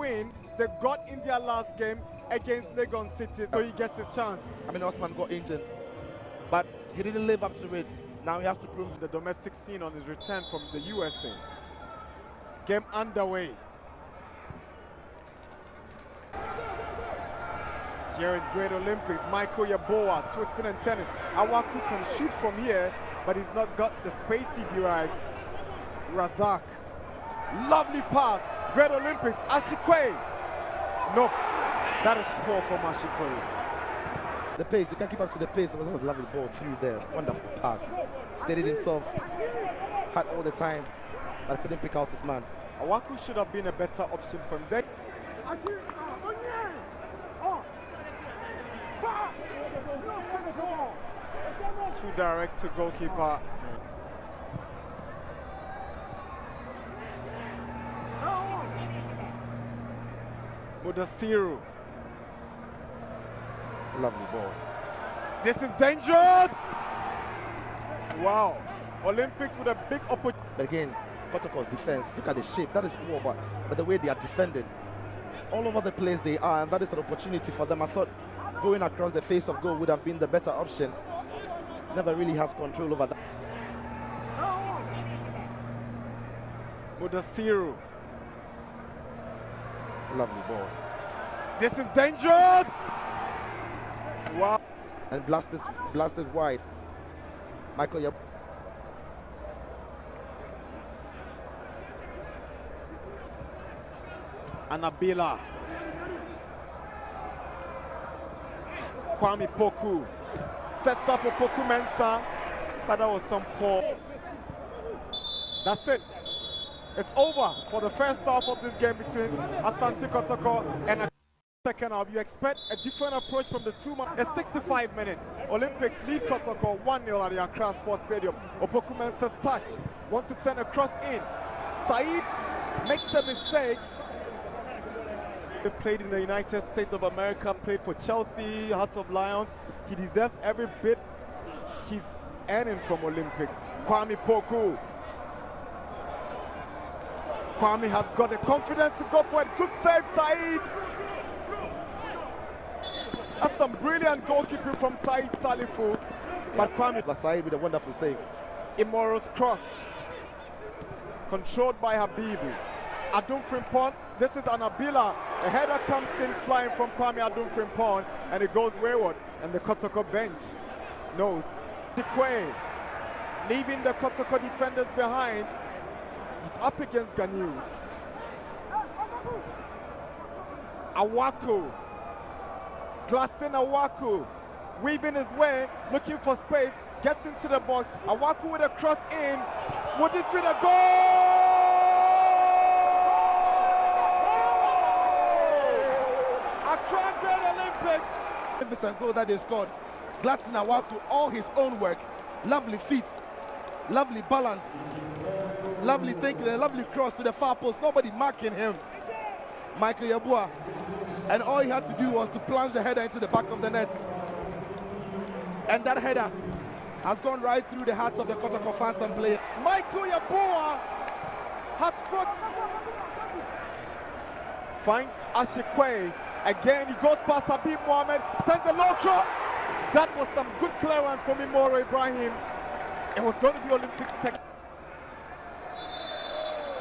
win they got in their last game against Legon City, so he gets his chance. I mean, Osman got injured, but he didn't live up to it. Now he has to prove The domestic scene on his return from the USA. Game underway. Here is Great Olympics. Michael Yaboa twisting and turning. Awaku can shoot from here, but he's not got the space he derives. Razak. Lovely pass. Great Olympics. Ashikwe. No. That is poor from Ashikwe. the pace. He can keep up to the pace. It was a lovely ball through there. Wonderful pass. Steadied himself. Had all the time, but couldn't pick out his man. Awaku should have been a better option from there. Too direct to goalkeeper. Mudasiru. Lovely ball. This is dangerous! Wow. Olympics with a big opportunity. But again, Kotoko's defense, look at the shape. That is poor, but the way they are defending. All over the place they are, and that is an opportunity for them. I thought going across the face of goal would have been the better option. Never really has control over that. Mudasiru. Lovely ball. This is dangerous! Wow. And blasted wide. Michael Yep. Anabila. Kwame Poku sets up a Poku Mensah, but that was some poor. That's it. It's over for the first half of this game between Asante Kotoko and a second half. You expect a different approach from the two men. It's 65 minutes. Olympics lead Kotoko 1-0 at the Accra Sports Stadium. Opoku Mensah's touch wants to send a cross in. Said makes a mistake. He played in the United States of America, played for Chelsea, Hearts of Lions. He deserves every bit he's earning from Olympics. Kwame Poku. Kwame has got the confidence to go for it. Good save, Said. That's some brilliant goalkeeping from Said Salifu. But Kwame. Said with a wonderful save. Imoro's cross. Controlled by Habibu. Adum Frimpong. This is Anabila. A header comes in flying from Kwame Adum Frimpong, and it goes wayward. And the Kotoko bench knows. Tikwe leaving the Kotoko defenders behind. He's up against Ghanaian. Awaku. Glassing Awaku. Weaving his way, looking for space. Gets into the box. Awaku with a cross in. Would this be the goal? Accra Great Olympics. Magnificent goal that they scored. Gladson Awaku, all his own work. Lovely feet. Lovely balance. Lovely thinking, a lovely cross to the far post. Nobody marking him. Michael Yabua. And all he had to do was to plunge the header into the back of the nets. And that header has gone right through the hearts of the Kotoko fans and players. Michael Yabua has brought. Finds Ashikwe. Again, he goes past Habib Mohamed. Sends a low cross. That was some good clearance from Imoro Ibrahim. It was going to be Olympic second.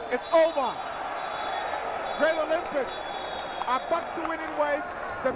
It's over. Great Olympics are back to winning ways. The